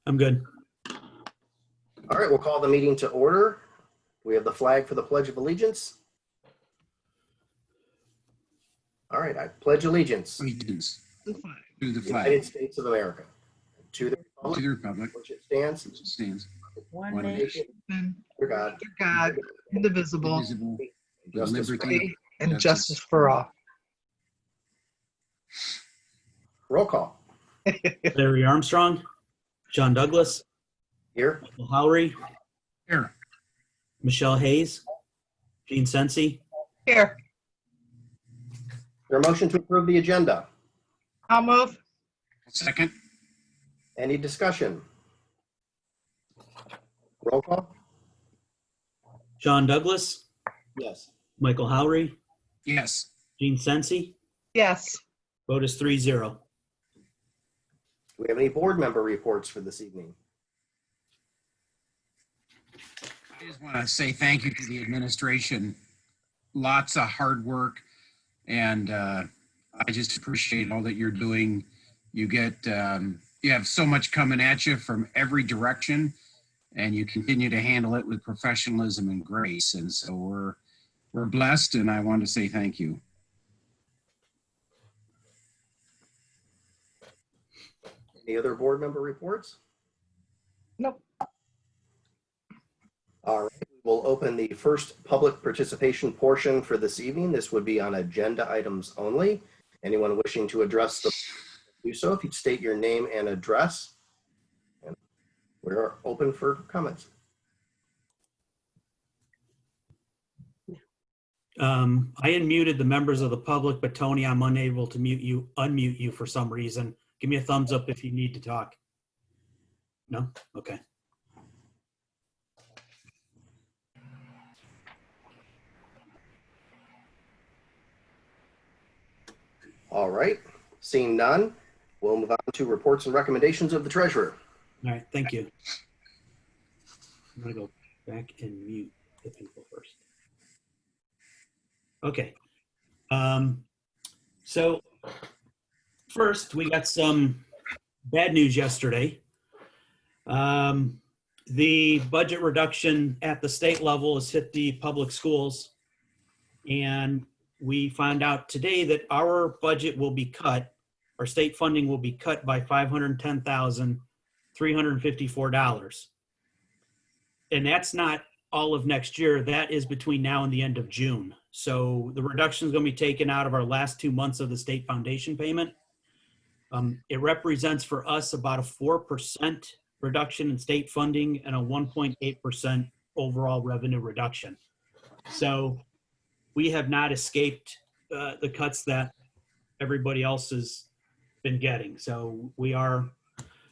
I'm good. All right, we'll call the meeting to order. We have the flag for the Pledge of Allegiance. All right, I pledge allegiance Allegiance The flag. to the to the flag, United States of America, to the to republic the republic, which it stands, which stands One One nation, under God, under God, indivisible, indivisible, and with justice for all. liberty and justice for all. Roll call. Larry Armstrong, John Douglas, Here. Michael Howery, here. Michelle Hayes, Gene Sensi. Here, Is there a motion to approve the agenda? I'll move. Second, Any discussion? Roll call. John Douglas, Yes. Michael Howery, yes. Gene Sensi. Yes, Vote is 3-0. Do we have any board member reports for this evening? I just want to say thank you to the administration. Lots of hard work, and I just appreciate all that you're doing. You have so much coming at you from every direction, and you continue to handle it with professionalism and grace. And so we're blessed, and I want to say thank you. Any other board member reports? nope. All right, we'll open the first public participation portion for this evening. This would be on agenda items only. Anyone wishing to address the do so if you'd state your name and address. And we're open for comments. I unmuted the members of the public, but Tony, I'm unable to unmute you for some reason. Give me a thumbs up if you need to talk. No? Okay. All right, seeing none, we'll move on to reports and recommendations of the treasurer. All right, thank you. I'm gonna go back and mute the people first. Okay. So first, we got some bad news yesterday. The budget reduction at the state level has hit the public schools. And we found out today that our budget will be cut, our state funding will be cut by $510,354. And that's not all of next year. That is between now and the end of June. So the reduction is going to be taken out of our last 2 months of the state foundation payment. It represents for us about a 4% reduction in state funding and a 1.8% overall revenue reduction. So we have not escaped the cuts that everybody else has been getting. So we are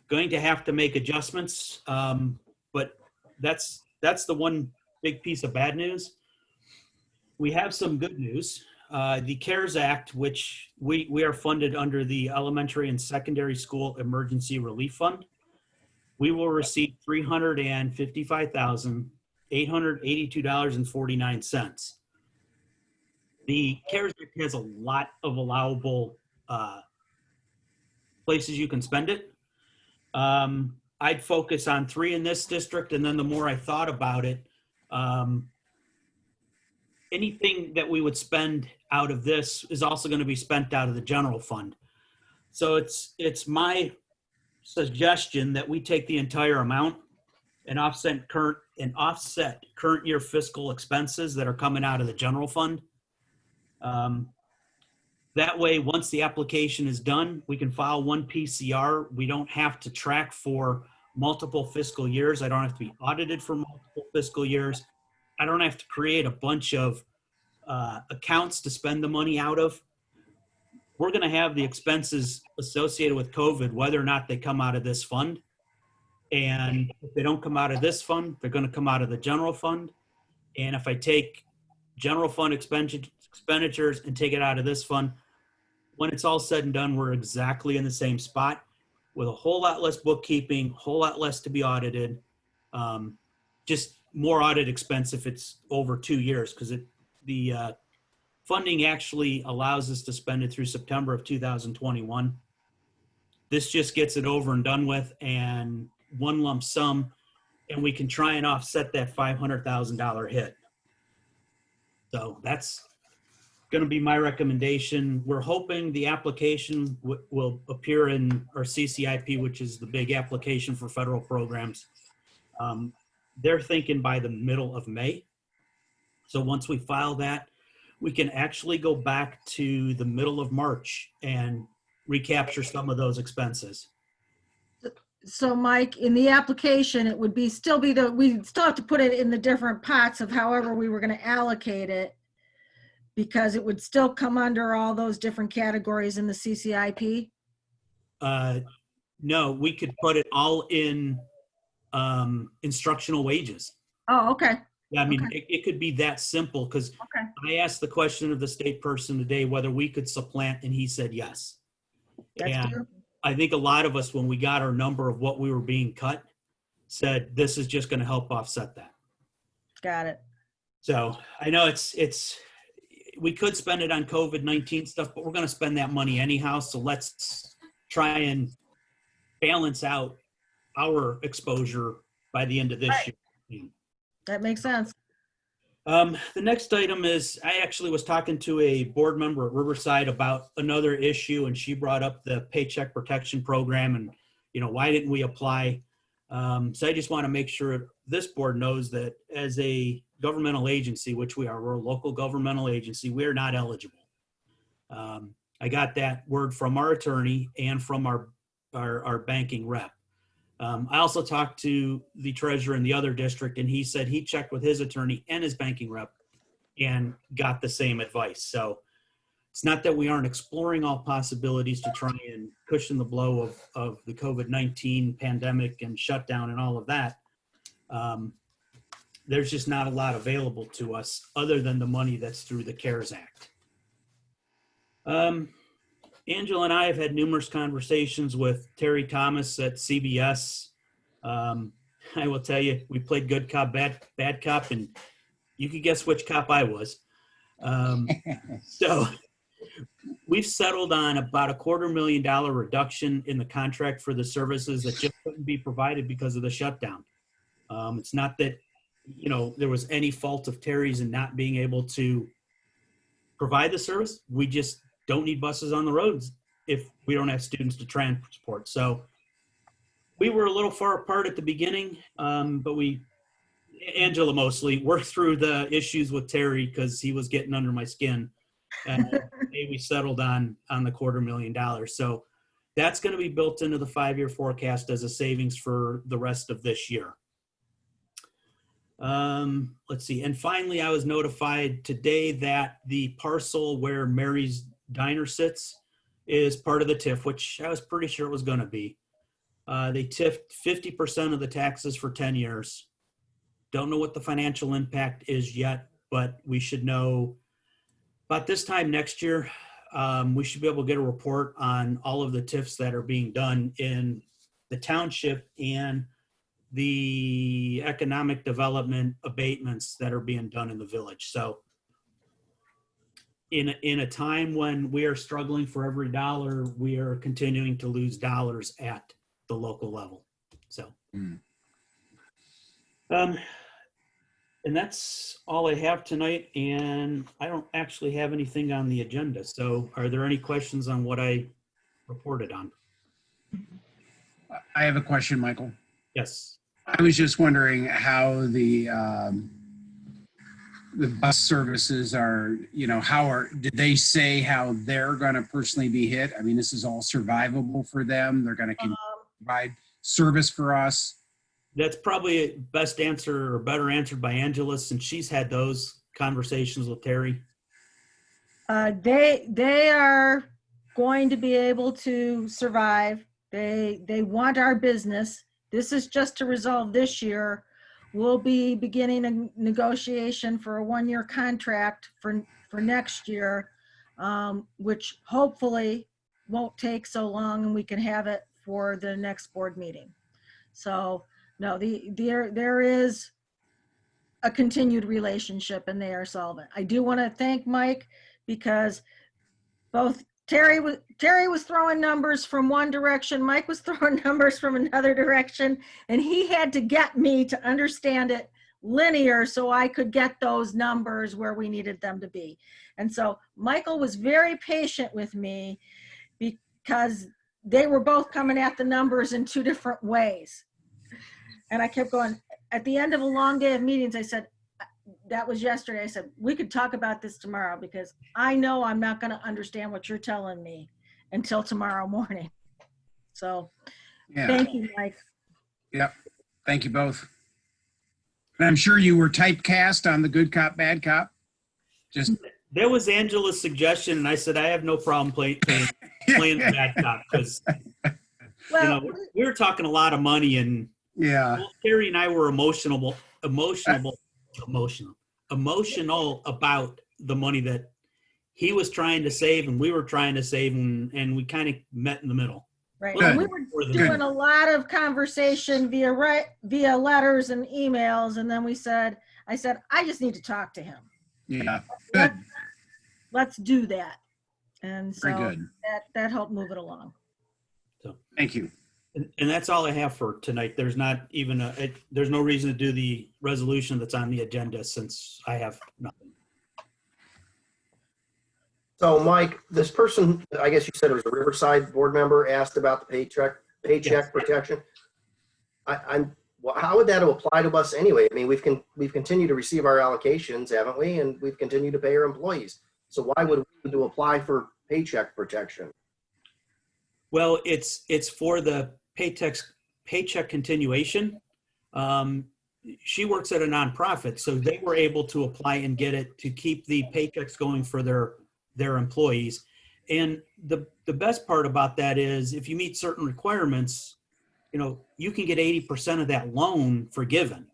going to have to make adjustments, but that's the one big piece of bad news. We have some good news. The CARES Act, which we are funded under the Elementary and Secondary School Emergency Relief Fund, we will receive $355,882.49. The CARES Act has a lot of allowable places you can spend it. I'd focus on 3 in this district, and then the more I thought about it, anything that we would spend out of this is also going to be spent out of the general fund. So it's my suggestion that we take the entire amount and offset current year fiscal expenses that are coming out of the general fund. That way, once the application is done, we can file one PCR. We don't have to track for multiple fiscal years. I don't have to be audited for multiple fiscal years. I don't have to create a bunch of accounts to spend the money out of. We're going to have the expenses associated with COVID, whether or not they come out of this fund. And if they don't come out of this fund, they're going to come out of the general fund. And if I take general fund expenditures and take it out of this fund, when it's all said and done, we're exactly in the same spot with a whole lot less bookkeeping, a whole lot less to be audited, just more audit expense if it's over 2 years, because the funding actually allows us to spend it through September of 2021. This just gets it over and done with, and one lump sum, and we can try and offset that $500,000 hit. So that's going to be my recommendation. We're hoping the application will appear in our CCIP, which is the big application for federal programs. They're thinking by the middle of May. So once we file that, we can actually go back to the middle of March and recapture some of those expenses. So Mike, in the application, it would be we'd still have to put it in the different pots of however we were going to allocate it, because it would still come under all those different categories in the CCIP. No, we could put it all in instructional wages. Oh, okay. Yeah, I mean, Okay. it could be that simple, because Okay. I asked the question of the state person today whether we could supplant, and he said yes. That's And good. I think a lot of us, when we got our number of what we were being cut, said this is just going to help offset that. Got it. So I know we could spend it on COVID-19 stuff, but we're going to spend that money anyhow. So let's try and balance out our exposure by the end of this year. That makes sense. The next item is, I actually was talking to a board member at Riverside about another issue, and she brought up the Paycheck Protection Program and, why didn't we apply? So I just want to make sure this board knows that as a governmental agency, which we're a local governmental agency, we're not eligible. I got that word from our attorney and from our banking rep. I also talked to the treasurer in the other district, and he said he checked with his attorney and his banking rep and got the same advice. So it's not that we aren't exploring all possibilities to try and cushion the blow of the COVID-19 pandemic and shutdown and all of that. There's just not a lot available to us other than the money that's through the CARES Act. Angela and I have had numerous conversations with Terry Thomas at CBS. I will tell you, we played good cop, bad cop, and you could guess which cop I was. So we've settled on about a $250,000 reduction in the contract for the services that just couldn't be provided because of the shutdown. It's not that, there was any fault of Terry's in not being able to provide the service. We just don't need buses on the roads if we don't have students to transport. So we were a little far apart at the beginning, but Angela mostly, worked through the issues with Terry because he was getting under my skin. And we settled on the $250,000. So that's going to be built into the 5-year forecast as a savings for the rest of this year. Let's see. And finally, I was notified today that the parcel where Mary's Diner sits is part of the TIF, which I was pretty sure it was going to be. They TIF'd 50% of the taxes for 10 years. Don't know what the financial impact is yet, but we should know about this time next year. We should be able to get a report on all of the TIFs that are being done in the township and the economic development abatements that are being done in the village. So in a time when we are struggling for every dollar, we are continuing to lose dollars at the local level. So, and that's all I have tonight. And I don't actually have anything on the agenda. So are there any questions on what I reported on? I have a question, Michael. Yes. I was just wondering how the bus services are, did they say how they're going to personally be hit? I mean, this is all survivable for them. They're going to provide service for us. That's probably best answer or better answered by Angela, since she's had those conversations with Terry. They are going to be able to survive. They want our business. This is just to resolve this year. We'll be beginning a negotiation for a 1-year contract for next year, which hopefully won't take so long and we can have it for the next board meeting. So no, there is a continued relationship and they are solvent. I do want to thank Mike because both Terry was throwing numbers from one direction, Mike was throwing numbers from another direction, and he had to get me to understand it linear so I could get those numbers where we needed them to be. And so Michael was very patient with me because they were both coming at the numbers in two different ways. And I kept going. At the end of a long day of meetings, I said, that was yesterday. I said, we could talk about this tomorrow because I know I'm not going to understand what you're telling me until tomorrow morning. So Yeah. thank you, Mike. Yep. Thank you both. And I'm sure you were typecast on the good cop, bad cop. Just That was Angela's suggestion, and I said I have no problem playing the bad cop because Well, we were talking a lot of money, and yeah. both Terry and I were emotional about the money that he was trying to save and we were trying to save, and we kind of met in the middle. right. Good. And we were doing a lot of conversation via letters and emails. And then I said, I just need to talk to him. Yeah. Good. Let's do that. And Very so good. that helped move it along. So, Thank you. and that's all I have for tonight. There's not even there's no reason to do the resolution that's on the agenda since I have nothing. So Mike, this person, I guess you said it was a Riverside board member, asked about the paycheck Yes. protection. How would that apply to us anyway? I mean, we've continued to receive our allocations, haven't we? And we've continued to pay our employees. So why would we need to apply for paycheck protection? Well, it's for the paycheck continuation. She works at a nonprofit, so they were able to apply and get it to keep the paychecks going for their employees. And the best part about that is if you meet certain requirements, you can get 80% of that loan forgiven.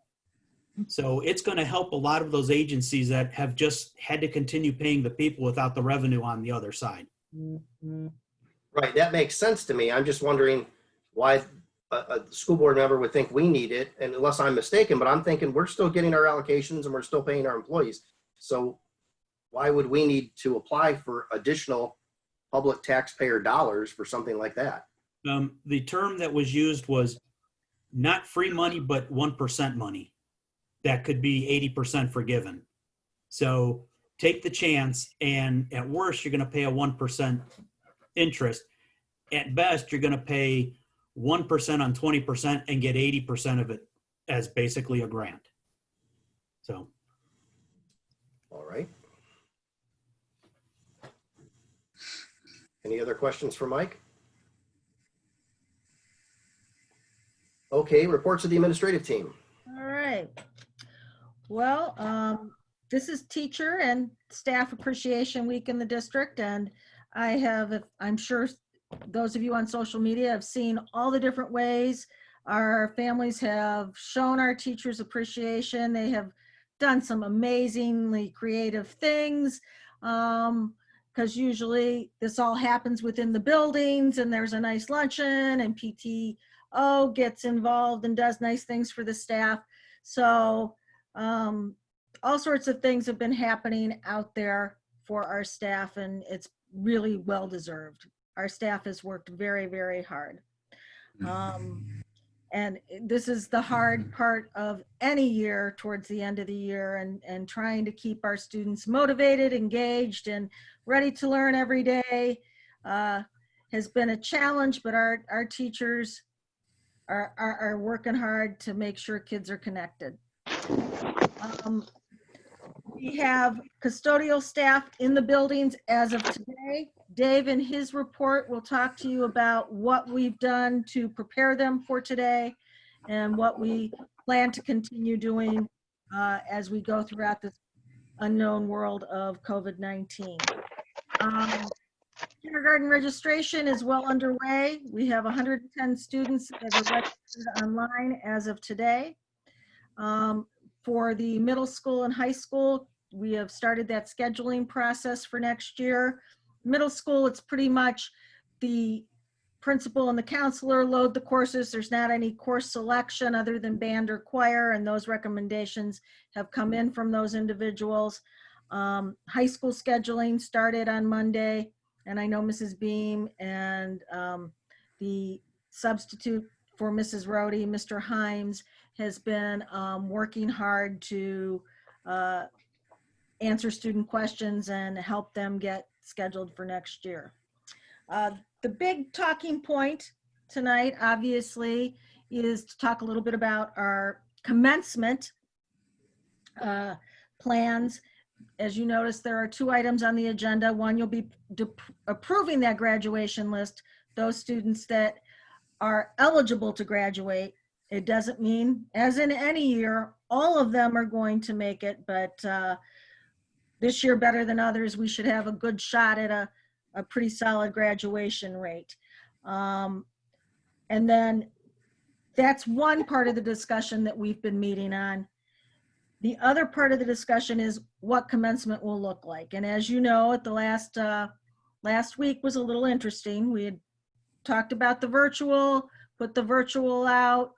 So it's going to help a lot of those agencies that have just had to continue paying the people without the revenue on the other side. Right, that makes sense to me. I'm just wondering why a school board member would think we need it, and unless I'm mistaken, but I'm thinking we're still getting our allocations and we're still paying our employees. So why would we need to apply for additional public taxpayer dollars for something like that? The term that was used was not free money, but 1% money. That could be 80% forgiven. So take the chance, and at worst, you're going to pay a 1% interest. At best, you're going to pay 1% on 20% and get 80% of it as basically a grant. So. All right. Any other questions for Mike? Okay, reports of the administrative team. All right. Well, this is Teacher and Staff Appreciation Week in the district, and I'm sure those of you on social media have seen all the different ways our families have shown our teachers appreciation. They have done some amazingly creative things, because usually this all happens within the buildings and there's a nice luncheon and PTO gets involved and does nice things for the staff. So all sorts of things have been happening out there for our staff, and it's really well deserved. Our staff has worked very, very hard. And this is the hard part of any year towards the end of the year, and trying to keep our students motivated, engaged, and ready to learn every day has been a challenge, but our teachers are working hard to make sure kids are connected. We have custodial staff in the buildings as of today. Dave, in his report, will talk to you about what we've done to prepare them for today and what we plan to continue doing as we go throughout this unknown world of COVID-19. Kindergarten registration is well underway. We have 110 students that are registered online as of today. For the middle school and high school, we have started that scheduling process for next year. Middle school, it's pretty much the principal and the counselor load the courses. There's not any course selection other than band or choir, and those recommendations have come in from those individuals. High school scheduling started on Monday, And I know Mrs. Beam and the substitute for Mrs. Rhodey, Mr. Himes, has been working hard to answer student questions and help them get scheduled for next year. The big talking point tonight, obviously, is to talk a little bit about our commencement plans. As you notice, there are 2 items on the agenda. One, you'll be approving that graduation list, those students that are eligible to graduate. It doesn't mean, as in any year, all of them are going to make it, but this year, better than others, we should have a good shot at a pretty solid graduation rate. And then that's one part of the discussion that we've been meeting on. The other part of the discussion is what commencement will look like. And as you know, at the last week was a little interesting. We had talked about the virtual, put the virtual out,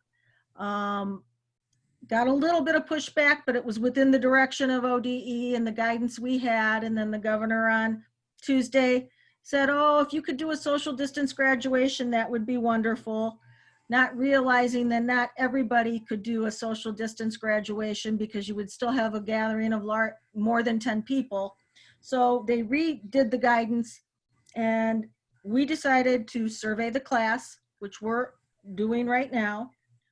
got a little bit of pushback, but it was within the direction of ODE and the guidance we had. And then the governor on Tuesday said, oh, if you could do a social distance graduation, that would be wonderful. Not realizing that not everybody could do a social distance graduation because you would still have a gathering of more than 10 people. So they redid the guidance, and we decided to survey the class, which we're doing right now.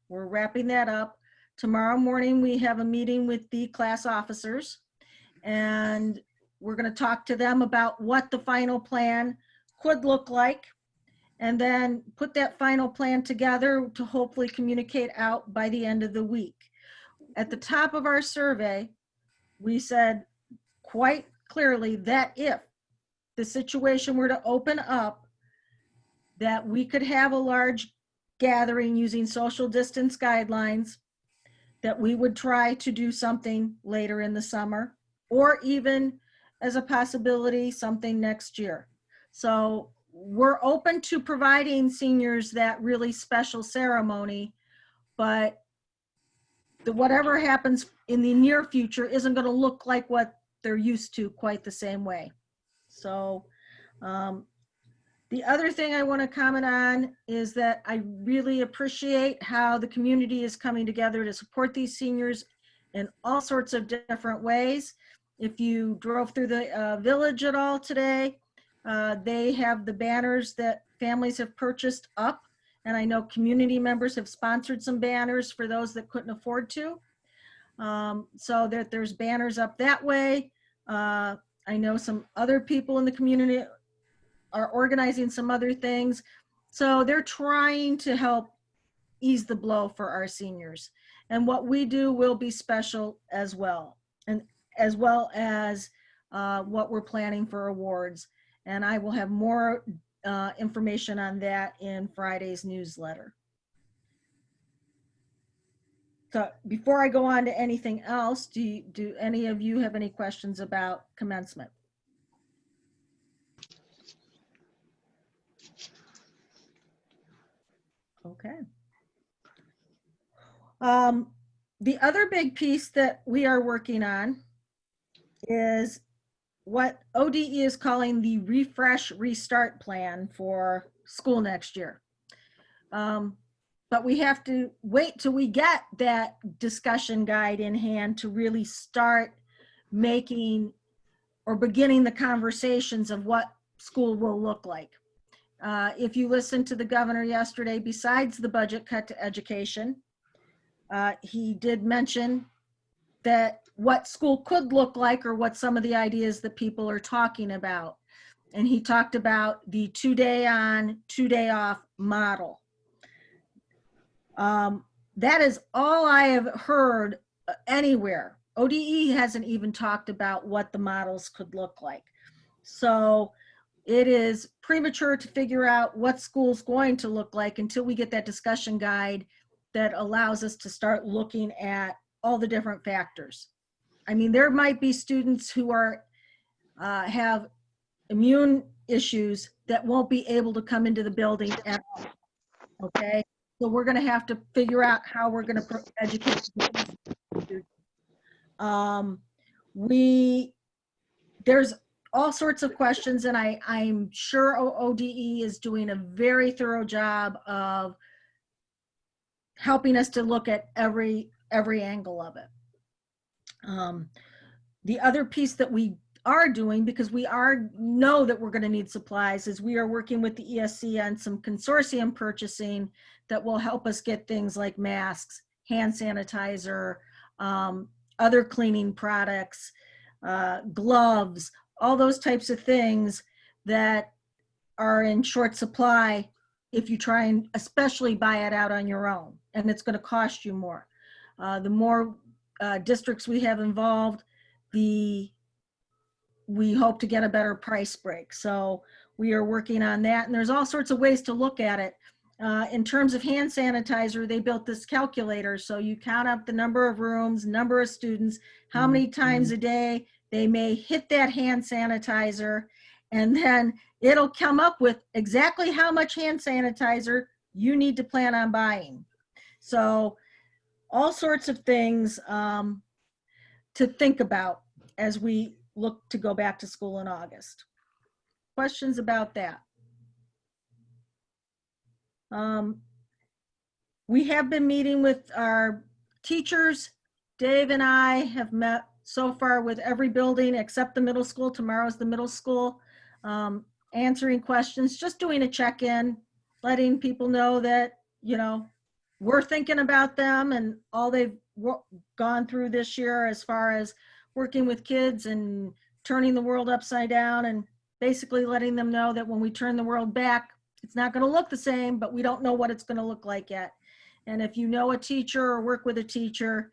We're wrapping that up. Tomorrow morning, we have a meeting with the class officers, and we're going to talk to them about what the final plan could look like, and then put that final plan together to hopefully communicate out by the end of the week. At the top of our survey, we said quite clearly that if the situation were to open up, that we could have a large gathering using social distance guidelines, that we would try to do something later in the summer, or even as a possibility, something next year. So we're open to providing seniors that really special ceremony, but whatever happens in the near future isn't going to look like what they're used to quite the same way. So the other thing I want to comment on is that I really appreciate how the community is coming together to support these seniors in all sorts of different ways. If you drove through the village at all today, they have the banners that families have purchased up, and I know community members have sponsored some banners for those that couldn't afford to. So there's banners up that way. I know some other people in the community are organizing some other things. So they're trying to help ease the blow for our seniors. And what we do will be special as well, and as well as what we're planning for awards. And I will have more information on that in Friday's newsletter. So before I go on to anything else, do any of you have any questions about commencement? Okay. The other big piece that we are working on is what ODE is calling the refresh restart plan for school next year. But we have to wait till we get that discussion guide in hand to really start making or beginning the conversations of what school will look like. If you listened to the governor yesterday, besides the budget cut to education, he did mention that what school could look like, or what some of the ideas that people are talking about. And he talked about the 2-day on, 2-day off model. That is all I have heard anywhere. ODE hasn't even talked about what the models could look like. So it is premature to figure out what school's going to look like until we get that discussion guide that allows us to start looking at all the different factors. I mean, there might be students who are have immune issues that won't be able to come into the building at all. Okay, so we're going to have to figure out how we're going to educate students. There's all sorts of questions, and I'm sure ODE is doing a very thorough job of helping us to look at every angle of it. The other piece that we are doing, because we know that we're going to need supplies, is we are working with the ESC on some consortium purchasing that will help us get things like masks, hand sanitizer, other cleaning products, gloves, all those types of things that are in short supply if you try and especially buy it out on your own, and it's going to cost you more. The more districts we have involved, we hope to get a better price break. So we are working on that, and there's all sorts of ways to look at it. In terms of hand sanitizer, they built this calculator, so you count up the number of rooms, number of students, how many times a day they may hit that hand sanitizer, and then it'll come up with exactly how much hand sanitizer you need to plan on buying. So all sorts of things to think about as we look to go back to school in August. Questions about that? We have been meeting with our teachers. Dave and I have met so far with every building except the middle school. Tomorrow's the middle school. Answering questions, just doing a check-in, letting people know that, we're thinking about them and all they've gone through this year as far as working with kids and turning the world upside down, and basically letting them know that when we turn the world back, it's not going to look the same, but we don't know what it's going to look like yet. And if you know a teacher or work with a teacher,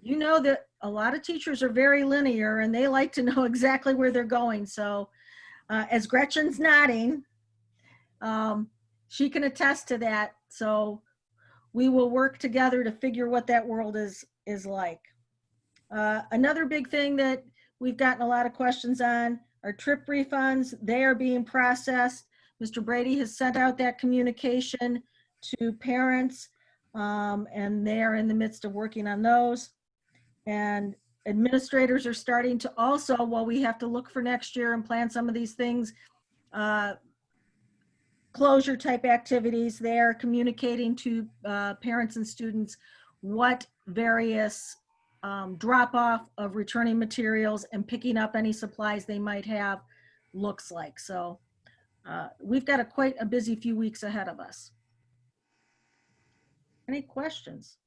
you know that a lot of teachers are very linear and they like to know exactly where they're going. So as Gretchen's nodding, she can attest to that. So we will work together to figure what that world is like. Another big thing that we've gotten a lot of questions on are trip refunds. They are being processed. Mr. Brady has sent out that communication to parents, and they are in the midst of working on those. And administrators are starting to also, while we have to look for next year and plan some of these things, closure type activities, they are communicating to parents and students what various drop off of returning materials and picking up any supplies they might have looks like. So we've got quite a busy few weeks ahead of us. Any questions?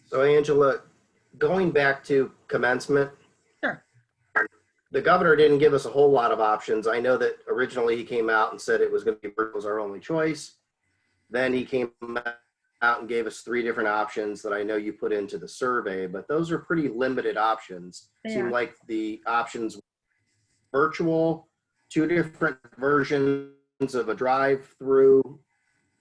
So Angela, going back to commencement, Sure. the governor didn't give us a whole lot of options. I know that originally he came out and said it was going to be was our only choice. Then he came out and gave us 3 different options that I know you put into the survey, but those are pretty limited options. They Seemed are. like the options were virtual, 2 different versions of a drive-through,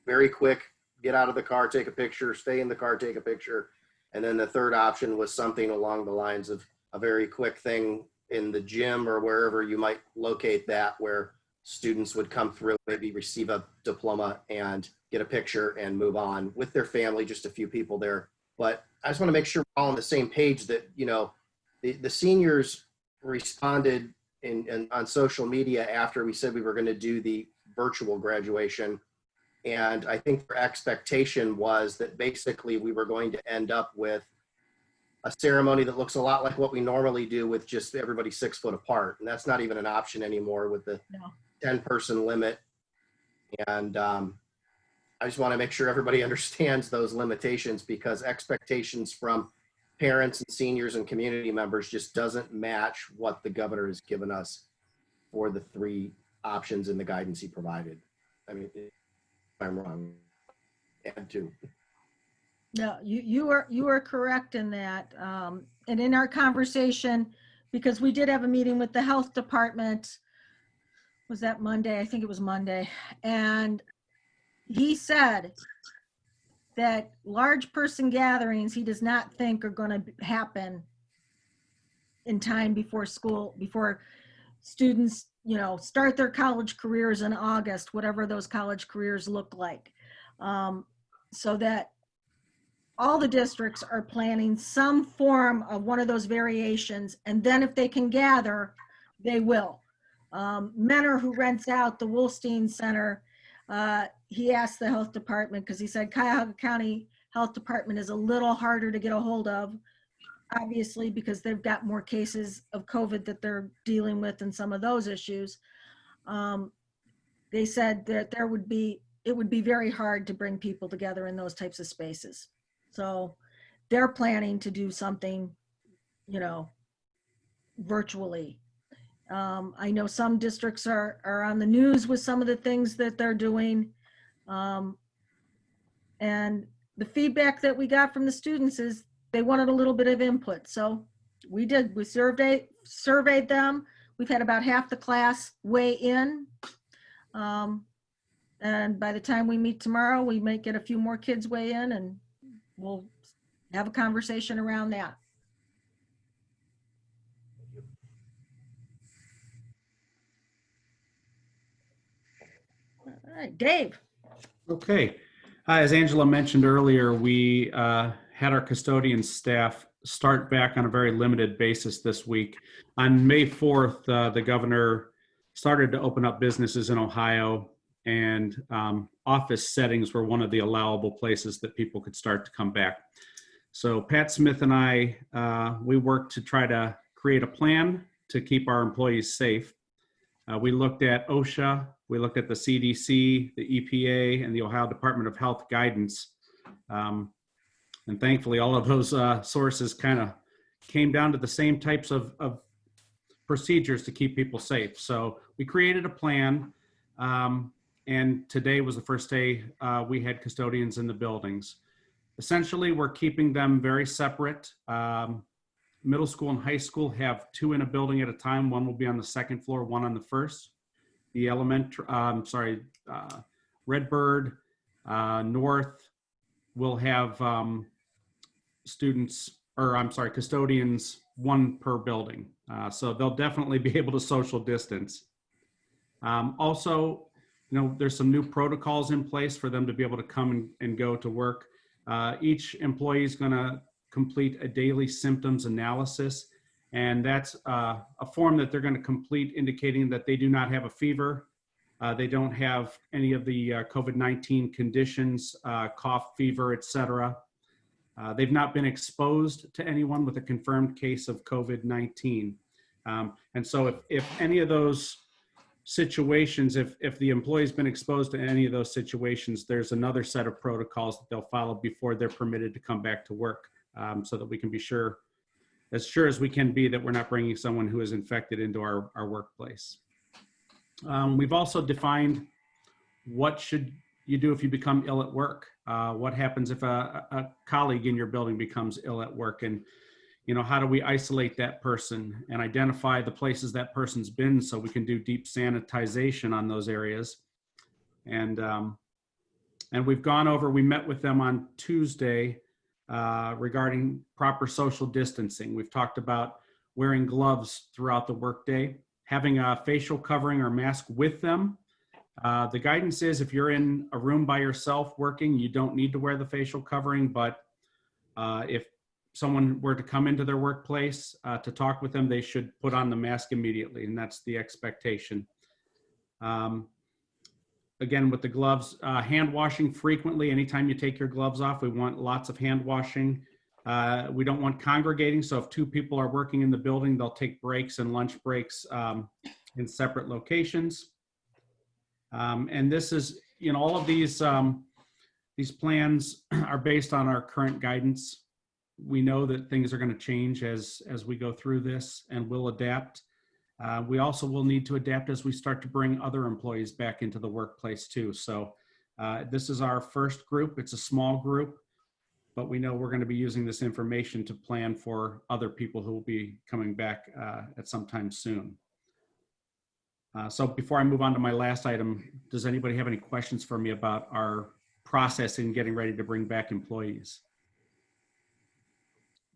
very quick, get out of the car, take a picture, stay in the car, take a picture. And then the third option was something along the lines of a very quick thing in the gym or wherever you might locate that, where students would come through, maybe receive a diploma and get a picture and move on with their family, just a few people there. But I just want to make sure we're all on the same page that, the seniors responded on social media after we said we were going to do the virtual graduation. And I think their expectation was that basically we were going to end up with a ceremony that looks a lot like what we normally do with just everybody 6 foot apart. And that's not even an option anymore with the 10-person limit. And I just want to make sure everybody understands those limitations, because expectations from parents and seniors and community members just doesn't match what the governor has given us for the 3 options in the guidance he provided. I mean, if I'm wrong, add 2. No, you are correct in that. And in our conversation, because we did have a meeting with the health department, was that Monday? I think it was Monday. And he said that large person gatherings, he does not think are going to happen in time before school, before students, start their college careers in August, whatever those college careers look like. So that all the districts are planning some form of one of those variations, and then if they can gather, they will. Menor, who rents out the Wolstein Center, he asked the health department, because he said Cuyahoga County Health Department is a little harder to get a hold of, obviously, because they've got more cases of COVID that they're dealing with and some of those issues. They said that it would be very hard to bring people together in those types of spaces. So they're planning to do something, virtually. I know some districts are on the news with some of the things that they're doing. And the feedback that we got from the students is they wanted a little bit of input. So we surveyed them. We've had about half the class weigh in. And by the time we meet tomorrow, we might get a few more kids weigh in, and we'll have a conversation around that. All right, Dave. Okay. As Angela mentioned earlier, we had our custodian staff start back on a very limited basis this week. On May 4th, the governor started to open up businesses in Ohio, and office settings were one of the allowable places that people could start to come back. So Pat Smith and I, we worked to try to create a plan to keep our employees safe. We looked at OSHA, we looked at the CDC, the EPA, and the Ohio Department of Health guidance. And thankfully, all of those sources kind of came down to the same types of procedures to keep people safe. So we created a plan, and today was the first day we had custodians in the buildings. Essentially, we're keeping them very separate. Middle school and high school have 2 in a building at a time. One will be on the 2nd floor, one on the 1st. The Redbird North will have custodians, 1 per building. So they'll definitely be able to social distance. Also, there's some new protocols in place for them to be able to come and go to work. Each employee is going to complete a daily symptoms analysis, and that's a form that they're going to complete indicating that they do not have a fever, they don't have any of the COVID-19 conditions, cough, fever, etc. They've not been exposed to anyone with a confirmed case of COVID-19. And so if any of those situations, if the employee's been exposed to any of those situations, there's another set of protocols that they'll follow before they're permitted to come back to work, so that we can be as sure as we can be that we're not bringing someone who is infected into our workplace. We've also defined what should you do if you become ill at work. What happens if a colleague in your building becomes ill at work, and how do we isolate that person and identify the places that person's been so we can do deep sanitization on those areas. And we've gone over, we met with them on Tuesday regarding proper social distancing. We've talked about wearing gloves throughout the workday, having a facial covering or mask with them. The guidance is if you're in a room by yourself working, you don't need to wear the facial covering, but if someone were to come into their workplace to talk with them, they should put on the mask immediately, and that's the expectation. Again, with the gloves, hand washing frequently. Anytime you take your gloves off, we want lots of hand washing. We don't want congregating, so if 2 people are working in the building, they'll take breaks and lunch breaks in separate locations. And this is, all of these plans are based on our current guidance. We know that things are going to change as we go through this, and we'll adapt. We also will need to adapt as we start to bring other employees back into the workplace too. So this is our first group. It's a small group, but we know we're going to be using this information to plan for other people who will be coming back at some time soon. So before I move on to my last item, does anybody have any questions for me about our process in getting ready to bring back employees?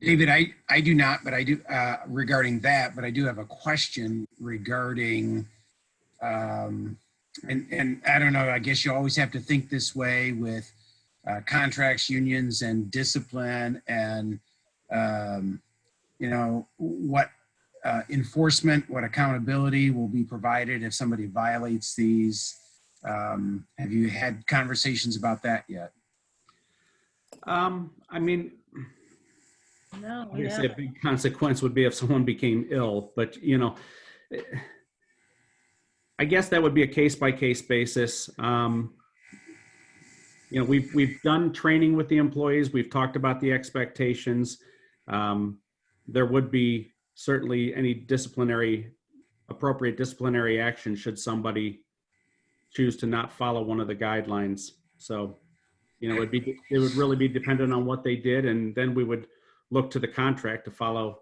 David, I do not, but I do regarding that, but I do have a question regarding, and I don't know, I guess you always have to think this way with contracts, unions, and discipline, and what enforcement, what accountability will be provided if somebody violates these. Have you had conversations about that yet? I mean, No, I we guess a haven't. big consequence would be if someone became ill, but I guess that would be a case-by-case basis. We've done training with the employees. We've talked about the expectations. There would be certainly any appropriate disciplinary action should somebody choose to not follow one of the guidelines. So, it would really be dependent on what they did, and then we would look to the contract to follow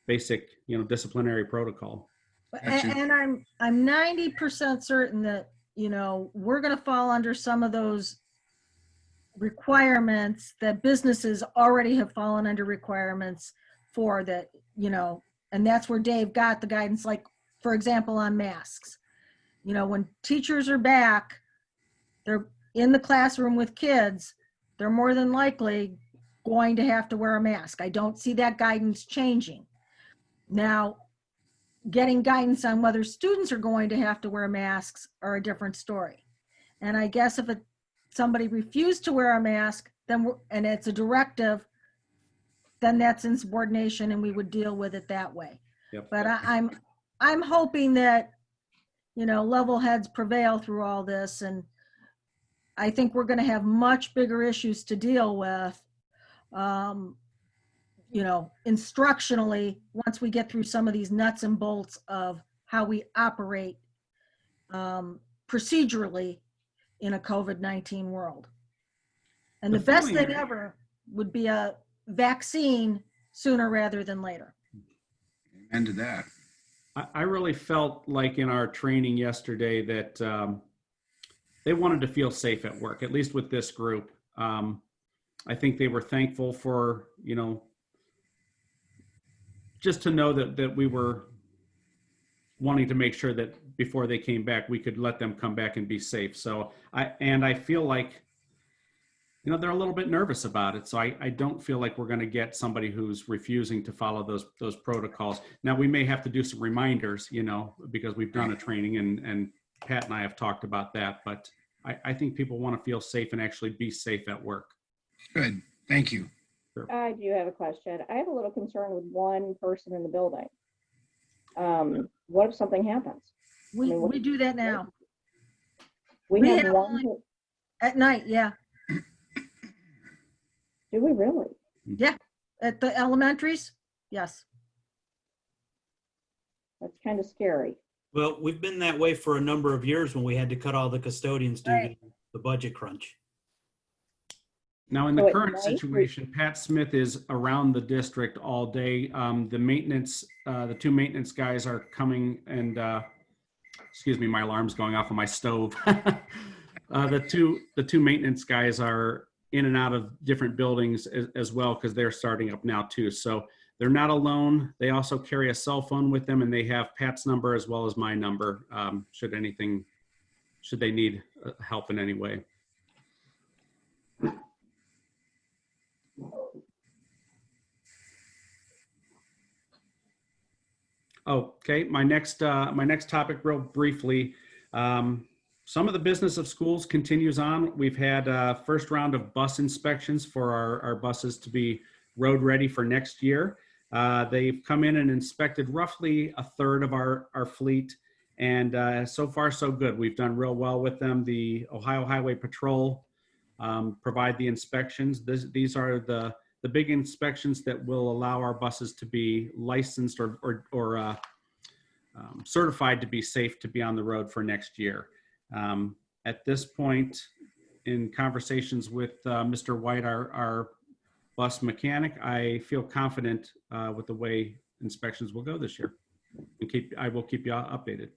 basic, disciplinary protocol. Gotcha. And I'm 90% certain that, we're going to fall under some of those requirements that businesses already have fallen under requirements for that, and that's where Dave got the guidance, like, for example, on masks. When teachers are back, they're in the classroom with kids, they're more than likely going to have to wear a mask. I don't see that guidance changing. Now, getting guidance on whether students are going to have to wear masks are a different story. And I guess if somebody refused to wear a mask, and it's a directive, then that's insubordination, and we would deal with it that way. Yep. But I'm hoping that, level heads prevail through all this, and I think we're going to have much bigger issues to deal with, instructionally, once we get through some of these nuts and bolts of how we operate procedurally in a COVID-19 world. And the best thing ever would be a vaccine sooner rather than later. Amen to that. I really felt like in our training yesterday that they wanted to feel safe at work, at least with this group. I think they were thankful for, just to know that we were wanting to make sure that before they came back, we could let them come back and be safe. So I feel like, they're a little bit nervous about it. So I don't feel like we're going to get somebody who's refusing to follow those protocols. Now, we may have to do some reminders, because we've done a training and Pat and I have talked about that, but I think people want to feel safe and actually be safe at work. Good. Thank you. I do have a question. I have a little concern with one person in the building. What if something happens? We do that now. We have have one. only- At night, yeah. Do we really? Yeah. At the elementaries, yes. That's kind of scary. Well, we've been that way for a number of years when we had to cut all the custodians due to Right. the budget crunch. Now, in So the at current night, situation, Pat Smith is around the district all day. The maintenance, the two maintenance guys are coming and, excuse me, my alarm's going off on my stove. The two maintenance guys are in and out of different buildings as well, because they're starting up now too. So they're not alone. They also carry a cell phone with them, and they have Pat's number as well as my number, should they need help in any way. Okay, my next topic, real briefly. Some of the business of schools continues on. We've had a first round of bus inspections for our buses to be road ready for next year. They've come in and inspected roughly a third of our fleet, and so far so good. We've done real well with them. The Ohio Highway Patrol provide the inspections. These are the big inspections that will allow our buses to be licensed or certified to be safe to be on the road for next year. At this point, in conversations with Mr. White, our bus mechanic, I feel confident with the way inspections will go this year. And I will keep you updated.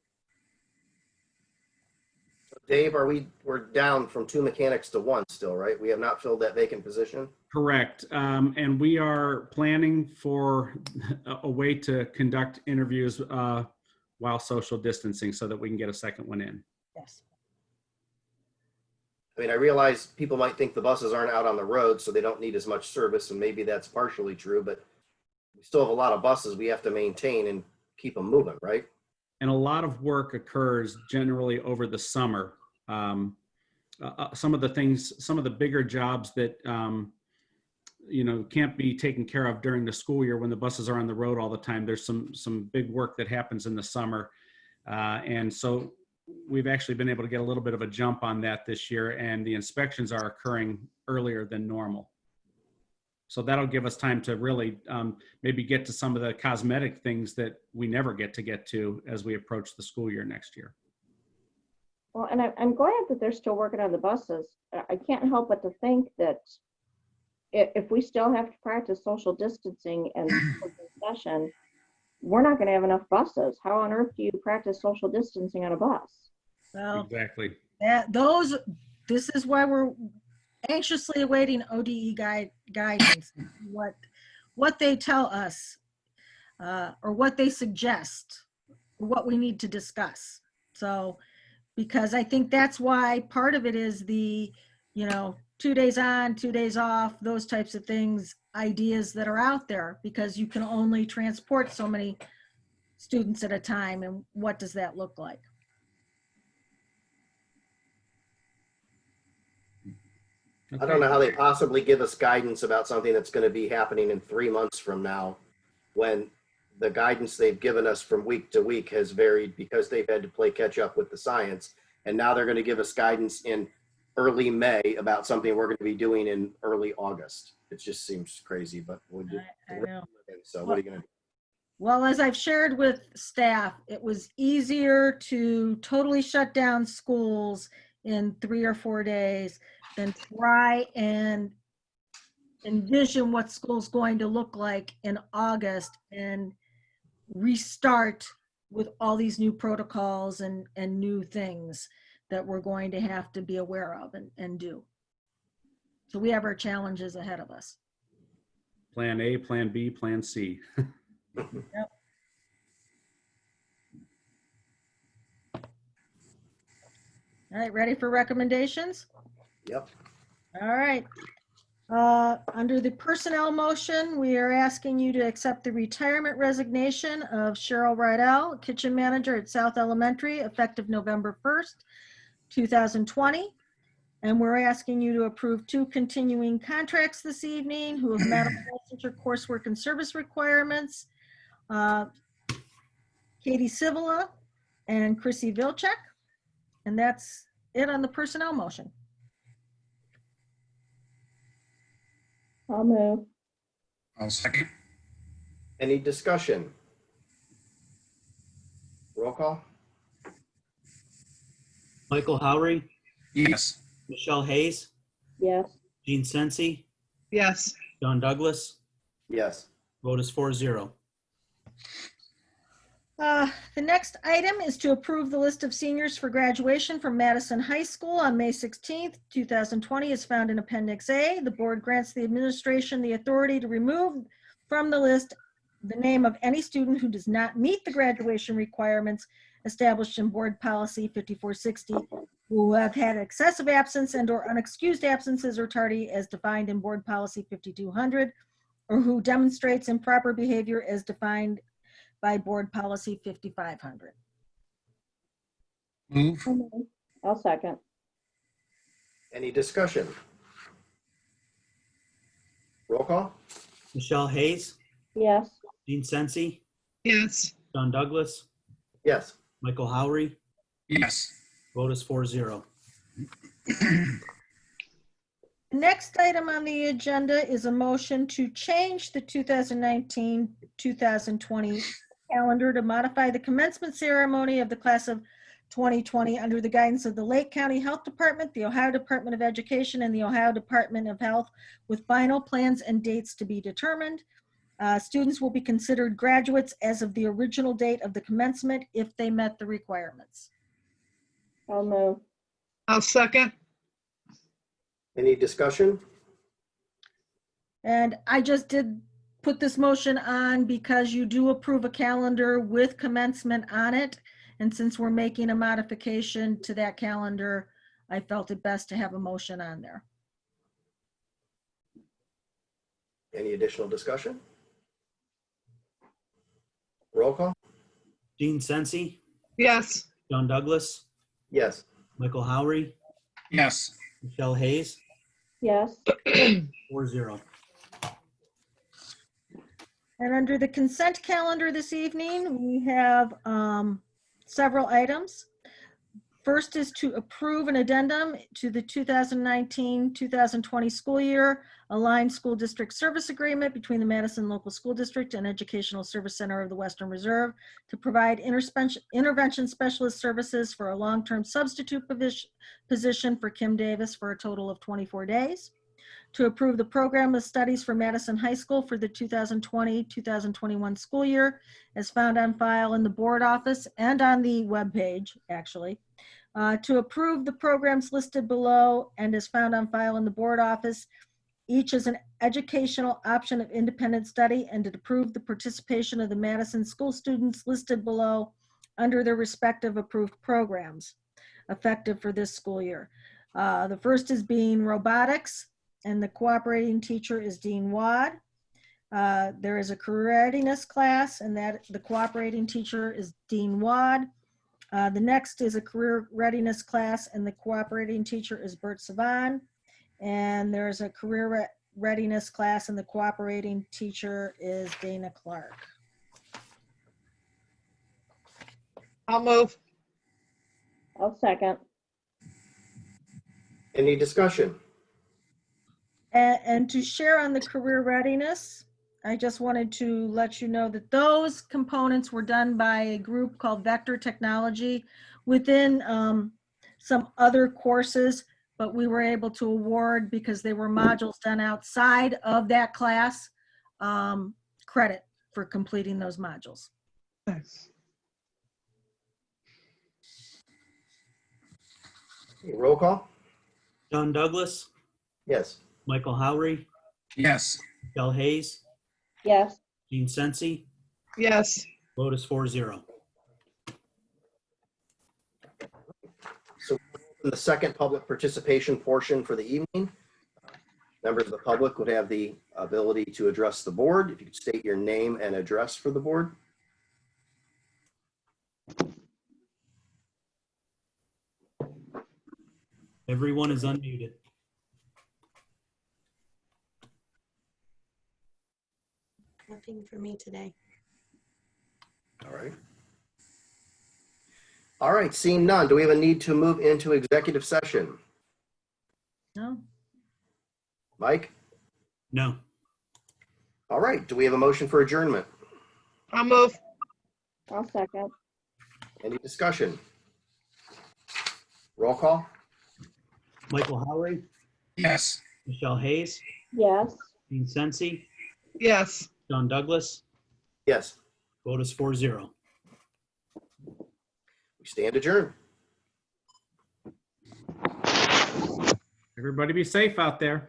Dave, we're down from 2 mechanics to 1 still, right? We have not filled that vacant position? Correct. And we are planning for a way to conduct interviews while social distancing so that we can get a second one in. Yes. I mean, I realize people might think the buses aren't out on the road, so they don't need as much service, and maybe that's partially true, but we still have a lot of buses we have to maintain and keep them moving, right? And a lot of work occurs generally over the summer. Some of the bigger jobs that, can't be taken care of during the school year when the buses are on the road all the time. There's some big work that happens in the summer. And so we've actually been able to get a little bit of a jump on that this year, and the inspections are occurring earlier than normal. So that'll give us time to really maybe get to some of the cosmetic things that we never get to as we approach the school year next year. Well, and I'm glad that they're still working on the buses. I can't help but to think that if we still have to practice social distancing and session, we're not going to have enough buses. How on earth do you practice social distancing on a bus? Well, Exactly. this is why we're anxiously awaiting ODE guidance, what they tell us, or what they suggest, what we need to discuss. So, because I think that's why part of it is the, 2 days on, 2 days off, those types of things, ideas that are out there, because you can only transport so many students at a time, and what does that look like? I don't know how they possibly give us guidance about something that's going to be happening in 3 months from now, when the guidance they've given us from week to week has varied because they've had to play catch up with the science. And now they're going to give us guidance in early May about something we're going to be doing in early August. It just seems crazy, but we'll do. I know. So what are you going to do? Well, as I've shared with staff, it was easier to totally shut down schools in 3 or 4 days than try and envision what school's going to look like in August and restart with all these new protocols and new things that we're going to have to be aware of and do. So we have our challenges ahead of us. Plan A, plan B, plan C. Yep. All right, ready for recommendations? Yep. All right. Under the personnel motion, we are asking you to accept the retirement resignation of Cheryl Rydell, kitchen manager at South Elementary, effective November 1st, 2020. And we're asking you to approve 2 continuing contracts this evening who have met all licensure coursework and service requirements. Katie Civila and Chrissy Vilchek. And that's it on the personnel motion. I'll move. I'll second. Any discussion? Roll call? Michael Howry, Yes. Michelle Hayes, Yes. Gene Sensi, Yes. John Douglas. Yes. Vote is 4-0. The next item is to approve the list of seniors for graduation from Madison High School on May 16th, 2020 is found in Appendix A. The board grants the administration the authority to remove from the list the name of any student who does not meet the graduation requirements established in Board Policy 5460, who have had excessive absence and or unexcused absences or tardy as defined in Board Policy 5200, or who demonstrates improper behavior as defined by Board Policy 5500. Move. I'll second. Any discussion? Roll call? Michelle Hayes, Yes. Gene Sensi, Yes. John Douglas, Yes. Michael Howry. Yes. Vote is 4-0. Next item on the agenda is a motion to change the 2019-2020 calendar to modify the commencement ceremony of the class of 2020 under the guidance of the Lake County Health Department, the Ohio Department of Education, and the Ohio Department of Health, with final plans and dates to be determined. Students will be considered graduates as of the original date of the commencement if they met the requirements. I'll move. I'll second. Any discussion? And I just did put this motion on because you do approve a calendar with commencement on it. And since we're making a modification to that calendar, I felt it best to have a motion on there. Any additional discussion? Roll call? Gene Sensi, yes, John Douglas, Yes. Michael Howery, Yes. Michelle Hayes, yes, 4-0. And under the consent calendar this evening, we have several items. First is to approve an addendum to the 2019-2020 school year aligned school district service agreement between the Madison Local School District and Educational Service Center of the Western Reserve to provide intervention specialist services for a long-term substitute position for Kim Davis for a total of 24 days. To approve the program of studies for Madison High School for the 2020-2021 school year as found on file in the board office and on the webpage, actually. To approve the programs listed below and as found on file in the board office, each is an educational option of independent study, and to approve the participation of the Madison school students listed below under their respective approved programs effective for this school year. The first is being robotics, and the cooperating teacher is Dean Wad. There is a career readiness class, and that the cooperating teacher is Dean Wad. The next is a career readiness class, and the cooperating teacher is Bert Savan. And there's a career readiness class, and the cooperating teacher is Dana Clark. I'll move. I'll second. Any discussion? And to share on the career readiness, I just wanted to let you know that those components were done by a group called Vector Technology within some other courses, but we were able to award, because they were modules done outside of that class, credit for completing those modules. Nice. Roll call? John Douglas, Yes. Michael Howery, Yes. Michelle Hayes, Yes, Gene Sensi, Yes, vote is 4-0. So the second public participation portion for the evening. Members of the public would have the ability to address the board. If you could state your name and address for the board. Everyone is unmuted. Nothing for me today. All right. All right, seeing none, do we have a need to move into executive session? No? Mike? No. All right, do we have a motion for adjournment? I'll move. I'll second. Any discussion? Roll call? Michael Howery, Yes. Michelle Hayes, Yes. Gene Sensi, Yes. John Douglas, Yes, vote is 4-0. we stand adjourned. Everybody be safe out there.